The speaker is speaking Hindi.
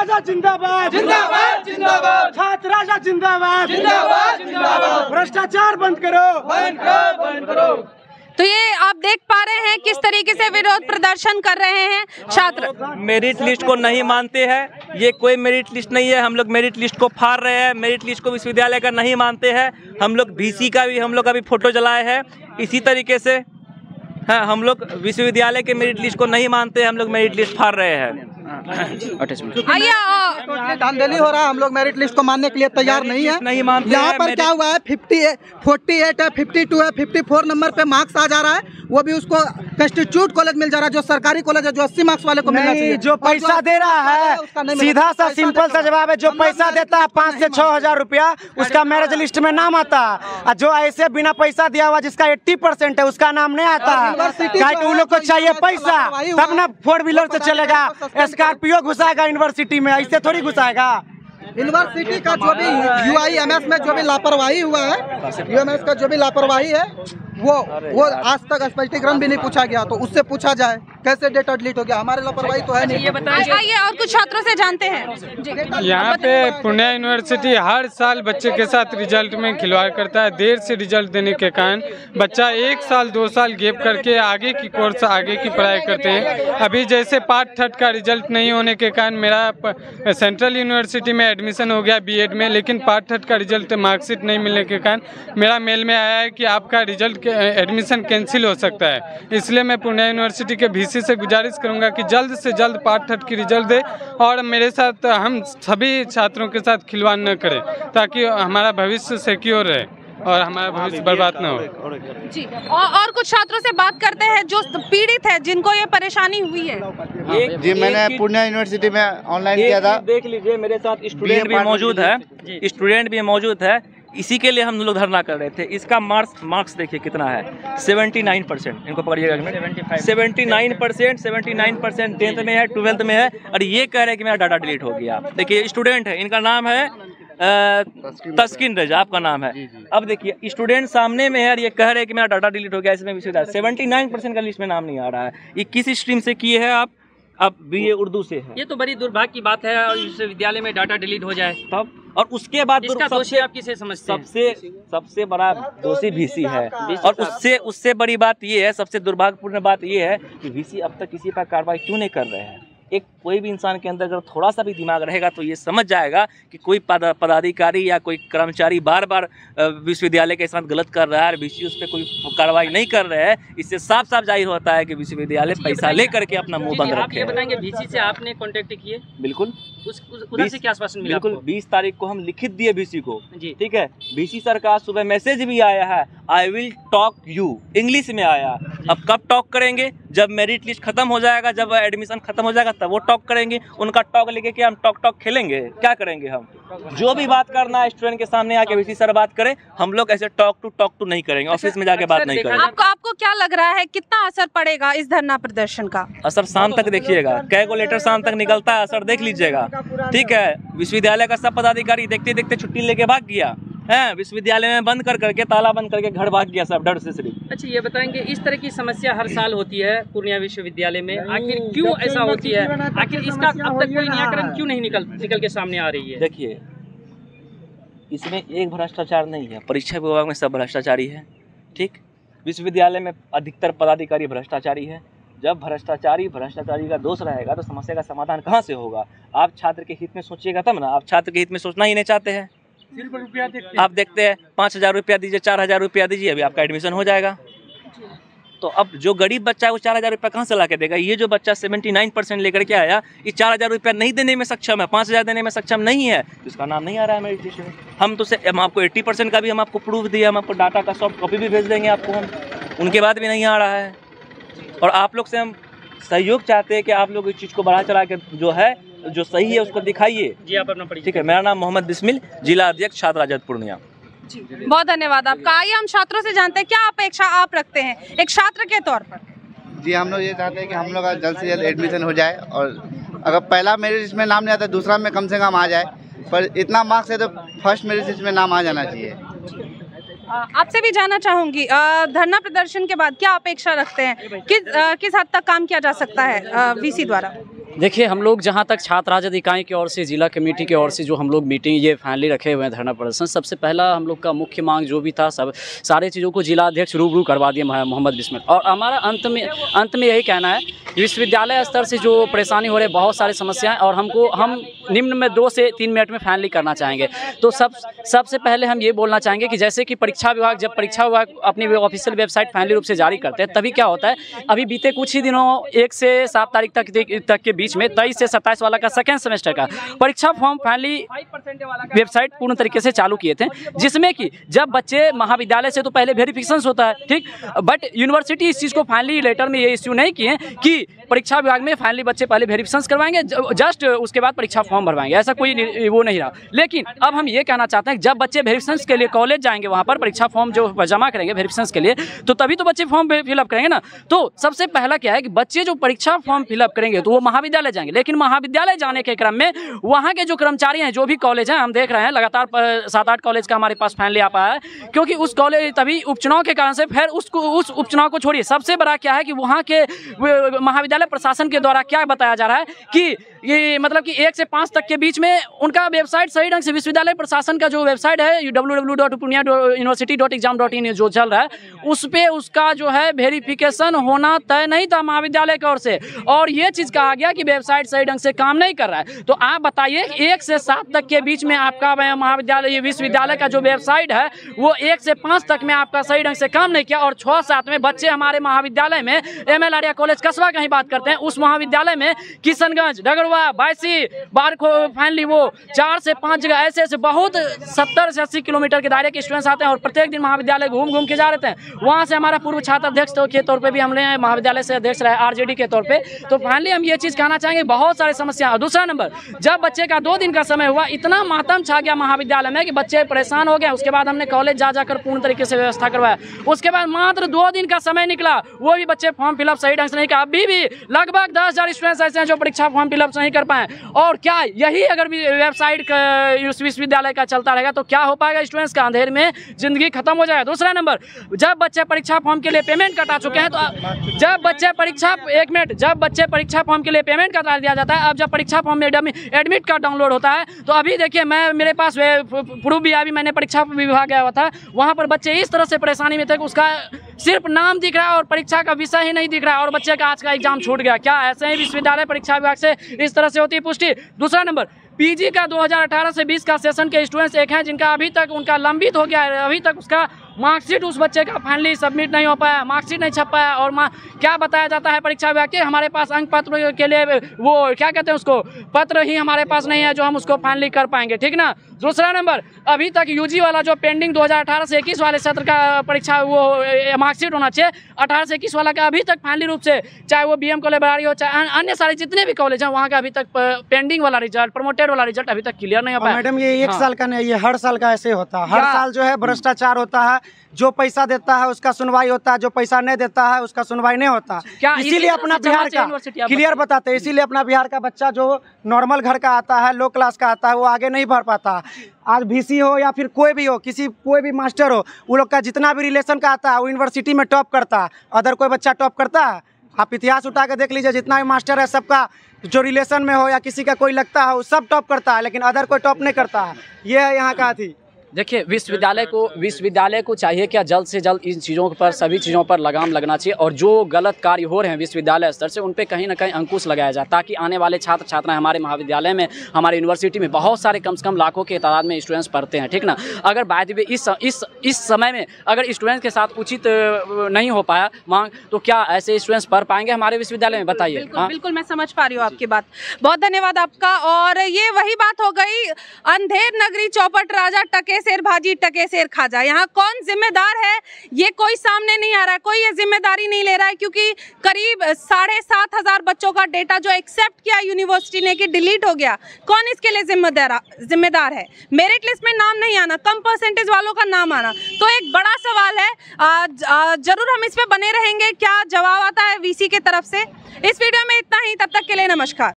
राजा जिंदाबाद जिंदाबाद जिंदाबाद, छात्र राजा जिंदाबाद जिंदाबाद जिंदाबाद, भ्रष्टाचार बंद करो बंद करो बंद करो। तो ये आप देख पा रहे हैं किस तरीके से विरोध प्रदर्शन कर रहे हैं छात्र। मेरिट लिस्ट को नहीं मानते हैं, ये कोई मेरिट लिस्ट नहीं है, हम लोग मेरिट लिस्ट को फाड़ रहे हैं, मेरिट लिस्ट को विश्वविद्यालय का नहीं मानते हैं। हम लोग बीसी का भी हम लोग अभी फोटो जलाए हैं इसी तरीके से। हाँ, हम लोग विश्वविद्यालय के मेरिट लिस्ट को नहीं मानते, हम लोग मेरिट लिस्ट फाड़ रहे हैं। धांधली हो रहा है, हम लोग मेरिट लिस्ट को मानने के लिए तैयार नहीं है। नहीं मानते। यहाँ पर क्या हुआ है, 48 है, 52 है, 54 नंबर पे मार्क्स आ जा रहा है, वो भी उसको कंस्टिट्यूट कॉलेज मिल जा रहा है, जो सरकारी कॉलेज है, जो 80 मार्क्स वाले को मिलना चाहिए। जो पैसा दे रहा है, सीधा सा सिंपल सा जवाब है, जो पैसा देता है 5 से 6 हजार रुपया, उसका मैरिज लिस्ट में नाम आता है। और जो ऐसे बिना पैसा दिया हुआ जिसका 80% है, उसका नाम नहीं आता है। उन लोग को चाहिए पैसा, तब ना 4 व्हीलर से चलेगा, स्कॉर्पियो घुसाएगा यूनिवर्सिटी में, ऐसे थोड़ी घुसाएगा। यूनिवर्सिटी का जो भी UIMS में जो भी लापरवाही हुआ है, UMS का जो भी लापरवाही है, वो आज तक स्पष्टीकरण भी नहीं पूछा गया, तो उससे पूछा जाए कैसे डेटा डिलीट हो गया। हमारे लापरवाही तो है नहीं। ये बताइए और कुछ छात्रों से जानते हैं। यहाँ पे पुणे यूनिवर्सिटी हर साल बच्चे के साथ रिजल्ट में खिलवाड़ करता है। देर से रिजल्ट देने के कारण बच्चा 1 साल 2 साल गैप करके आगे की कोर्स आगे की पढ़ाई करते हैं। अभी जैसे पार्ट 3 का रिजल्ट नहीं होने के कारण मेरा सेंट्रल यूनिवर्सिटी में एडमिशन हो गया BEd में, लेकिन पार्ट 3 का रिजल्ट मार्कशीट नहीं मिलने के कारण मेरा मेल में आया है कि आपका रिजल्ट एडमिशन कैंसिल हो सकता है। इसलिए मैं पुणे यूनिवर्सिटी के VC से गुजारिश करूंगा कि जल्द से जल्द पार्ट 3 की रिजल्ट दे और मेरे साथ हम सभी छात्रों के साथ खिलवाड़ न करें, ताकि हमारा भविष्य सिक्योर रहे और हमारा भविष्य बर्बाद न हो। जी, और कुछ छात्रों से बात करते हैं जो पीड़ित है, जिनको ये परेशानी हुई है। जी, मैंने पुणे यूनिवर्सिटी में ऑनलाइन किया था। देख लीजिए, मेरे साथ स्टूडेंट भी मौजूद है, स्टूडेंट भी मौजूद है। इसी के लिए हम लोग धरना कर रहे थे। इसका मार्क्स देखिए कितना है, 79%। इनको पकड़िएगा, 79% 10th में है, 12th में है, और ये कह रहे हैं कि मेरा डाटा डिलीट हो गया। देखिए स्टूडेंट है, इनका नाम है तस्किन रजा, आपका नाम है। अब देखिए स्टूडेंट सामने में है और ये कह रहे हैं कि मेरा डाटा डिलीट हो गया। इसमें 79% का लिस्ट में नाम नहीं आ रहा है। ये किस स्ट्रीम से किए हैं आप BA उर्दू से है। ये तो बड़ी दुर्भाग्य की बात है, और विश्वविद्यालय में डाटा डिलीट हो जाए तब। और उसके बाद इसका दोषी आप किसे समझते हैं? सबसे बड़ा दोषी VC है। और उससे बड़ी बात ये है, सबसे दुर्भाग्यपूर्ण बात ये है कि VC अब तक किसी पर कार्रवाई क्यों नहीं कर रहे हैं। एक कोई भी इंसान के अंदर अगर थोड़ा सा भी दिमाग रहेगा तो ये समझ जाएगा कि कोई पदाधिकारी या कोई कर्मचारी बार बार विश्वविद्यालय के साथ गलत कर रहा है और VC उस पर कोई कार्रवाई नहीं कर रहे हैं। इससे साफ साफ जाहिर होता है कि विश्वविद्यालय पैसा लेकर के अपना मुंह बंद रखे। ये बताएंगे VC से आपने कॉन्टेक्ट किए? बिल्कुल, उधर से क्या आश्वासन मिला? बिल्कुल, 20 तारीख को हम लिखित दिए VC को, ठीक है। VC सर का सुबह मैसेज भी आया है, I will talk you, English में आया। अब कब टॉक करेंगे? जब मेरिट लिस्ट खत्म हो जाएगा, जब एडमिशन खत्म हो जाएगा, तब वो टॉक करेंगे। उनका टॉक लेके क्या हम टॉक खेलेंगे? क्या करेंगे हम? जो भी बात करना है स्टूडेंट के सामने आके VC सर बात करें, हम लोग ऐसे टॉक टू नहीं करेंगे, ऑफिस में जाके बात नहीं करेंगे। आपको क्या लग रहा है, कितना असर पड़ेगा इस धरना प्रदर्शन का? असर शाम तक देखिएगा, कैगो लेटर शाम तक निकलता है, असर देख लीजिएगा, ठीक है। विश्वविद्यालय का सब पदाधिकारी देखते देखते छुट्टी लेके भाग गया है, विश्वविद्यालय में बंद करके ताला बंद करके घर भाग गया सब, डर से सिर्फ। अच्छा, ये बताएंगे, इस तरह की समस्या हर साल होती है पूर्णिया विश्वविद्यालय में, आखिर क्यों ऐसा होती है? आखिर इसका अब तक कोई निराकरण क्यों नहीं निकल के सामने आ रही है? देखिए, इसमें एक भ्रष्टाचार नहीं है, परीक्षा विभाग में सब भ्रष्टाचारी है, ठीक। विश्वविद्यालय में अधिकतर पदाधिकारी भ्रष्टाचारी है। जब भ्रष्टाचारी का दोष रहेगा तो समस्या का समाधान कहाँ से होगा? आप छात्र के हित में सोचिएगा तब ना। आप छात्र के हित में सोचना ही नहीं चाहते हैं। आप देखते हैं 5,000 रुपया दीजिए, 4,000 रुपया दीजिए, अभी आपका एडमिशन हो जाएगा। तो अब जो गरीब बच्चा है वो 4,000 रुपया कहाँ से ला के देगा? ये जो बच्चा 79% लेकर के आया, ये 4,000 रुपया नहीं देने में सक्षम है, 5,000 देने में सक्षम नहीं है, तो इसका नाम नहीं आ रहा है मेरिट लिस्ट में। हम आपको 80% का भी हम आपको प्रूफ दिया, हम आपको डाटा का सॉफ्ट कॉपी भी भेज देंगे आपको हम, उनके बाद भी नहीं आ रहा है। और आप लोग से हम सहयोग चाहते हैं कि आप लोग इस चीज़ को बढ़ा चढ़ा के जो है, जो सही है उसको दिखाइए। जी, आप अपना परिचय। ठीक है, मेरा नाम मोहम्मद बिस्मिल, जिला अध्यक्ष छात्र राजद पूर्णिया। जी, बहुत धन्यवाद आपका। आइए हम छात्रों से जानते हैं, क्या अपेक्षा आप रखते हैं एक छात्र के तौर पर? जी, हम लोग ये चाहते हैं कि हम लोग का जल्द से जल्द एडमिशन हो जाए, और अगर पहला मेरिट लिस्ट में नाम नहीं आता, दूसरा में कम से कम आ जाए। पर इतना मार्क्स है तो फर्स्ट मेरिट लिस्ट में नाम आ जाना चाहिए। आपसे भी जानना चाहूँगी, धरना प्रदर्शन के बाद क्या अपेक्षा रखते हैं? किस हद तक काम किया जा सकता है VC द्वारा? देखिए, हम लोग जहाँ तक छात्र राजद इकाई की ओर से, जिला कमेटी की ओर से जो हम लोग मीटिंग ये फाइनली रखे हुए हैं धरना प्रदर्शन, सबसे पहला हम लोग का मुख्य मांग जो भी था सब सारे चीज़ों को जिला अध्यक्ष रूबरू करवा दिए मोहम्मद बिस्मिल। और हमारा अंत में यही कहना है विश्वविद्यालय स्तर से जो परेशानी हो रही है, बहुत सारी समस्याएं, और हम निम्न में 2 से 3 मिनट में फाइनली करना चाहेंगे। तो सबसे पहले हम ये बोलना चाहेंगे कि जैसे कि परीक्षा विभाग जब परीक्षा विभाग अपनी ऑफिशियल वेबसाइट फाइनली रूप से जारी करते हैं, तभी क्या होता है, अभी बीते कुछ ही दिनों 1 से 7 तारीख तक के बीच में 23 से 27 वाला का सेकेंड सेमेस्टर का परीक्षा फॉर्म फाइनली वेबसाइट पूर्ण तरीके से चालू किए थे, जिसमें कि जब बच्चे महाविद्यालय से तो पहले वेरिफिकेशन होता है, ठीक, बट यूनिवर्सिटी इस चीज़ को फाइनली लेटर में ये इश्यू नहीं किए कि परीक्षा विभाग में फाइनली बच्चे पहले वेरिफिकेशन करवाएंगे, जस्ट उसके बाद परीक्षा फॉर्म भरवाएंगे, ऐसा कोई वो नहीं रहा। लेकिन अब हम ये कहना चाहते हैं कि जब बच्चे वेरिफिकेशन के लिए कॉलेज जाएंगे, वहाँ पर परीक्षा फॉर्म जो जमा करेंगे वेरिफिकेशन के लिए, तो तभी तो बच्चे फॉर्म फिलअप करेंगे ना। तो सबसे पहला क्या है कि बच्चे जो परीक्षा फॉर्म फिलअप करेंगे तो वो महाविद्यालय जाएंगे, लेकिन महाविद्यालय जाने के क्रम में वहाँ के जो कर्मचारी हैं, जो भी कॉलेज हैं, हम देख रहे हैं लगातार 7-8 कॉलेज का हमारे पास फाइनली आ पाया है, क्योंकि उस कॉलेज तभी उपचुनाव के कारण से फिर उस उपचुनाव को छोड़िए, सबसे बड़ा क्या है कि वहाँ के महाविद्यालय प्रशासन के द्वारा क्या बताया जा रहा है कि ये मतलब कि 1 से 5 तक के बीच में उनका वेबसाइट सही ढंग से, विश्वविद्यालय प्रशासन का जो वेबसाइट है www.purnia.university.exam.in जो चल रहा है, उस पे उसका जो है वेरिफिकेशन होना तय नहीं था महाविद्यालय की ओर से, और ये चीज़ कहा गया कि वेबसाइट सही ढंग से काम नहीं कर रहा है। तो आप बताइए 1 से 7 तक के बीच में आपका महाविद्यालय, विश्वविद्यालय का जो वेबसाइट है वो 1 से 5 तक में आपका सही ढंग से काम नहीं किया, और 6-7 में बच्चे हमारे महाविद्यालय में ML आर्या कॉलेज कस्बा का ही बात करते हैं, उस महाविद्यालय में किशनगंज, डगरवा, बायसी, बारखो, फाइनली वो 4 से 5 जगह ऐसे बहुत 70 से 80 किलोमीटर के दायरे के स्टूडेंट्स आते हैं, और प्रत्येक दिन महाविद्यालय घूम के जा रहे थे। वहाँ से हमारा पूर्व छात्र अध्यक्ष के तौर पे भी हमने महाविद्यालय से अध्यक्ष रहे RJD के तौर पे। तो फाइनली हम ये चीज़ कहना चाहेंगे, बहुत सारी समस्या। और दूसरा नंबर, जब बच्चे का 2 दिन का समय हुआ, इतना मातम छा गया महाविद्यालय में कि बच्चे परेशान हो गए। उसके बाद हमने कॉलेज जाकर पूर्ण तरीके से व्यवस्था करवाया। उसके बाद मात्र 2 दिन का समय निकला, वो भी बच्चे फॉर्म फिलअप सही ढंग से नहीं किया। अभी भी लगभग 10,000 स्टूडेंट्स ऐसे हैं जो परीक्षा फॉर्म फिलअप नहीं कर पाए। और क्या यही अगर वेबसाइट विश्वविद्यालय का चलता रहेगा तो क्या हो पाएगा, स्टूडेंट्स का अंधेर में जिंदगी खत्म हो जाएगा। दूसरा नंबर, जब बच्चे परीक्षा फॉर्म के लिए पेमेंट कटा चुके हैं, तो जब बच्चे परीक्षा फॉर्म के लिए पेमेंट कटा दिया जाता है, अब जब परीक्षा फॉर्म में एडमिट कार्ड डाउनलोड होता है, तो अभी देखिए मेरे पास प्रूफ भी, अभी मैंने परीक्षा विभाग गया हुआ था, वहाँ पर बच्चे इस तरह से परेशानी में थे कि उसका सिर्फ नाम दिख रहा है और परीक्षा का विषय ही नहीं दिख रहा है, और बच्चे का आज का एग्जाम छूट गया। क्या ऐसे ही विश्वविद्यालय परीक्षा विभाग से इस तरह से होती है पुष्टि? दूसरा नंबर, PG का 2018 से 20 का सेशन के स्टूडेंट्स एक हैं जिनका अभी तक उनका लंबित हो गया है, अभी तक उसका मार्कशीट उस बच्चे का फाइनली सबमिट नहीं हो पाया, मार्कशीट नहीं छप पाया। और क्या बताया जाता है परीक्षा विभाग के, हमारे पास अंक पत्र के लिए वो क्या कहते हैं उसको, पत्र ही हमारे पास नहीं है जो हम उसको फाइनली कर पाएंगे, ठीक ना। दूसरा नंबर, अभी तक UG वाला जो पेंडिंग 2018 से 21 वाले सत्र का परीक्षा वो मार्कशीट होना चाहिए, 18 से 21 वाला का अभी तक फाइनली रूप से, चाहे वो BM कॉलेज बराड़ी हो, चाहे अन्य सारे जितने भी कॉलेज हैं, वहाँ का अभी तक पेंडिंग वाला रिजल्ट, प्रमोटेड वाला रिजल्ट अभी तक क्लियर नहीं हो पाया। मैडम, ये 1 साल का नहीं, ये हर साल का ऐसे होता है। हर साल जो है भ्रष्टाचार होता है, जो पैसा देता है उसका सुनवाई होता है, जो पैसा नहीं देता है उसका सुनवाई नहीं होता। इसीलिए अपना बिहार का क्लियर बताते हैं, इसीलिए अपना बिहार का बच्चा जो नॉर्मल घर का आता है, लो क्लास का आता है, वो आगे नहीं बढ़ पाता। आज VC हो या फिर कोई भी हो, कोई भी मास्टर हो, वो लोग का जितना भी रिलेशन का आता है वो यूनिवर्सिटी में टॉप करता है। अदर कोई बच्चा टॉप करता है? आप इतिहास उठा के देख लीजिए, जितना भी मास्टर है सबका जो रिलेशन में हो या किसी का कोई लगता है वो सब टॉप करता है, लेकिन अदर कोई टॉप नहीं करता है। ये है यहाँ का थी। देखिए, विश्वविद्यालय को चाहिए क्या, जल्द से जल्द इन चीज़ों पर, सभी चीज़ों पर लगाम लगना चाहिए, और जो गलत कार्य हो रहे हैं विश्वविद्यालय स्तर से उन पे कहीं ना कहीं अंकुश लगाया जाए, ताकि आने वाले छात्र छात्राएं हमारे महाविद्यालय में, हमारे यूनिवर्सिटी में बहुत सारे कम से कम लाखों के तादाद में स्टूडेंट्स पढ़ते हैं, ठीक ना। अगर बाय द वे इस समय में अगर स्टूडेंट्स के साथ उचित नहीं हो पाया मांग, तो क्या ऐसे स्टूडेंट्स पढ़ पाएंगे हमारे विश्वविद्यालय में, बताइए। बिल्कुल, मैं समझ पा रही हूँ आपकी बात, बहुत धन्यवाद आपका। और ये वही बात हो गई, अंधेर नगरी चौपट राजा, टके शेर भाजी टके शेर खाजा। यहाँ कौन जिम्मेदार है ये कोई सामने नहीं आ रहा है, कोई ये जिम्मेदारी नहीं ले रहा है, क्योंकि करीब 7,500 बच्चों का डेटा जो एक्सेप्ट किया यूनिवर्सिटी ने कि डिलीट हो गया, कौन इसके लिए जिम्मेदार है? मेरिट लिस्ट में नाम नहीं आना, कम परसेंटेज वालों का नाम आना, तो एक बड़ा सवाल है। जरूर हम इस पे बने रहेंगे, क्या जवाब आता है VC की तरफ से। इस वीडियो में इतना ही, तब तक के लिए नमस्कार।